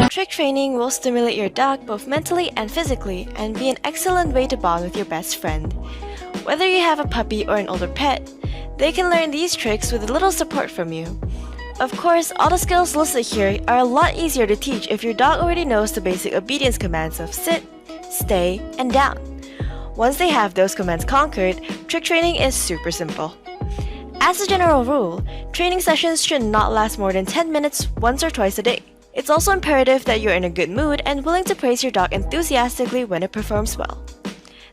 Trick training will stimulate your dog both mentally and physically and be an excellent way to bond with your best friend. Whether you have a puppy or an older pet, they can learn these tricks with a little support from you. Of course, all the skills listed here are a lot easier to teach if your dog already knows the basic obedience commands of sit, stay, and down. Once they have those commands conquered, trick training is super simple. As a general rule, training sessions should not last more than 10 minutes once or twice a day. It's also imperative that you're in a good mood and willing to praise your dog enthusiastically when it performs well.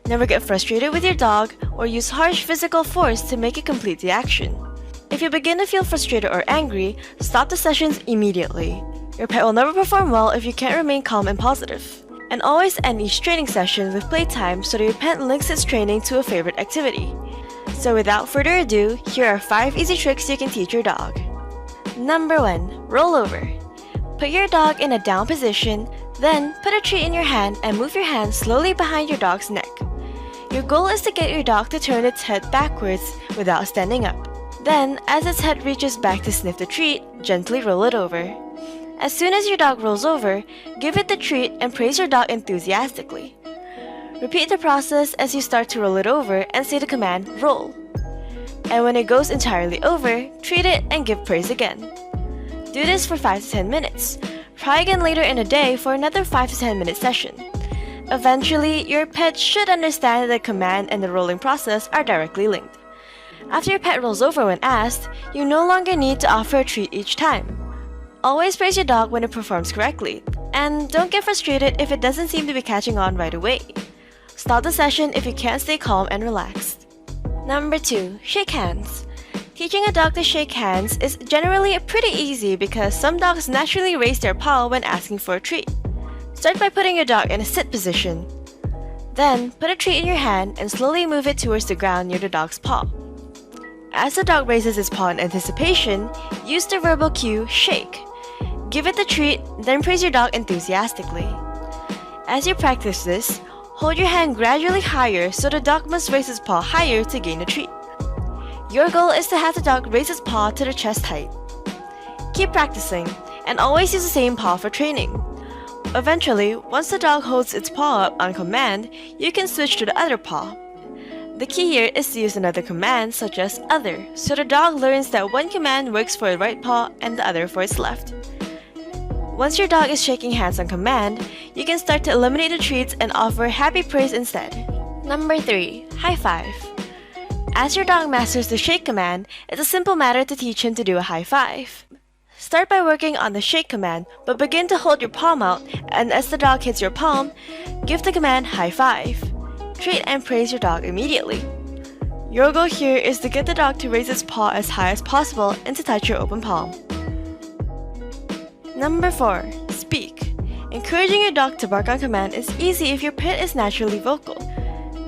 Never get frustrated with your dog or use harsh physical force to make it complete the action. If you begin to feel frustrated or angry, stop the sessions immediately. Your pet will never perform well if you can't remain calm and positive. And always end each training session with playtime so that your pet links its training to a favorite activity. So without further ado, here are 5 easy tricks you can teach your dog. Number 1. Roll over. Put your dog in a down position, then put a treat in your hand and move your hand slowly behind your dog's neck. Your goal is to get your dog to turn its head backwards without standing up. Then, as its head reaches back to sniff the treat, gently roll it over. As soon as your dog rolls over, give it the treat and praise your dog enthusiastically. Repeat the process as you start to roll it over and say the command, roll. And when it goes entirely over, treat it and give praise again. Do this for 5 to 10 minutes. Try again later in the day for another 5 to 10 minute session. Eventually, your pet should understand that the command and the rolling process are directly linked. After your pet rolls over when asked, you no longer need to offer a treat each time. Always praise your dog when it performs correctly, and don't get frustrated if it doesn't seem to be catching on right away. Stop the session if you can't stay calm and relaxed. Number 2. Shake hands. Teaching a dog to shake hands is generally pretty easy because some dogs naturally raise their paw when asking for a treat. Start by putting your dog in a sit position. Then, put a treat in your hand and slowly move it towards the ground near the dog's paw. As the dog raises its paw in anticipation, use the verbal cue, shake. Give it the treat, then praise your dog enthusiastically. As you practice this, hold your hand gradually higher so the dog must raise its paw higher to gain the treat. Your goal is to have the dog raise its paw to the chest height. Keep practicing, and always use the same paw for training. Eventually, once the dog holds its paw up on command, you can switch to the other paw. The key here is to use another command such as other, so the dog learns that one command works for the right paw and the other for its left. Once your dog is shaking hands on command, you can start to eliminate the treats and offer happy praise instead. Number 3. High five. As your dog masters the shake command, it's a simple matter to teach him to do a high five. Start by working on the shake command, but begin to hold your palm out, and as the dog hits your palm, give the command high five. Treat and praise your dog immediately. Your goal here is to get the dog to raise its paw as high as possible and to touch your open palm. Number 4. Speak. Encouraging your dog to bark on command is easy if your pet is naturally vocal,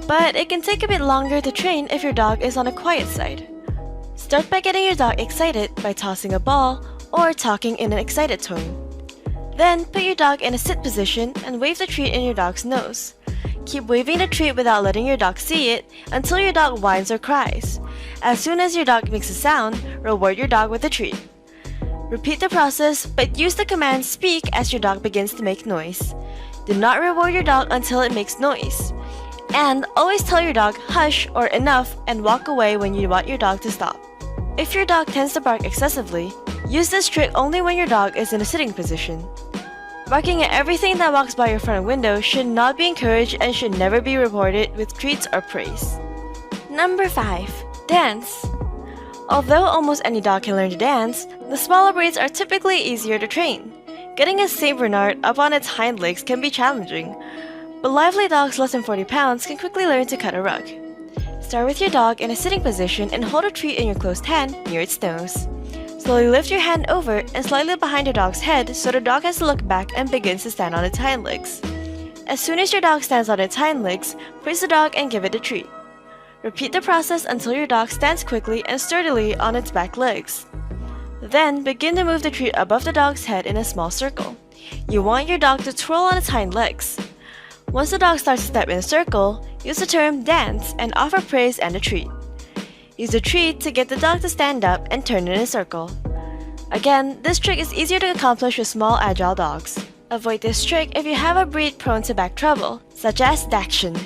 but it can take a bit longer to train if your dog is on the quiet side. Start by getting your dog excited by tossing a ball or talking in an excited tone. Then put your dog in a sit position and wave the treat in your dog's nose. Keep waving the treat without letting your dog see it until your dog whines or cries. As soon as your dog makes a sound, reward your dog with the treat. Repeat the process, but use the command speak as your dog begins to make noise. Do not reward your dog until it makes noise. And always tell your dog hush or enough and walk away when you want your dog to stop. If your dog tends to bark excessively, use this trick only when your dog is in a sitting position. Barking at everything that walks by your front window should not be encouraged and should never be rewarded with treats or praise. Number 5. Dance. Although almost any dog can learn to dance, the smaller breeds are typically easier to train. Getting a Saint Bernard up on its hind legs can be challenging, but lively dogs less than 40 pounds can quickly learn to cut a rug. Start with your dog in a sitting position and hold a treat in your closed hand near its nose. Slowly lift your hand over and slightly behind your dog's head so the dog has to look back and begins to stand on its hind legs. As soon as your dog stands on its hind legs, praise the dog and give it a treat. Repeat the process until your dog stands quickly and sturdily on its back legs. Then begin to move the treat above the dog's head in a small circle. You want your dog to twirl on its hind legs. Once the dog starts to step in a circle, use the term dance and offer praise and a treat. Use a treat to get the dog to stand up and turn in a circle. Again, this trick is easier to accomplish with small, agile dogs. Avoid this trick if you have a breed prone to back trouble, such as Dachshund.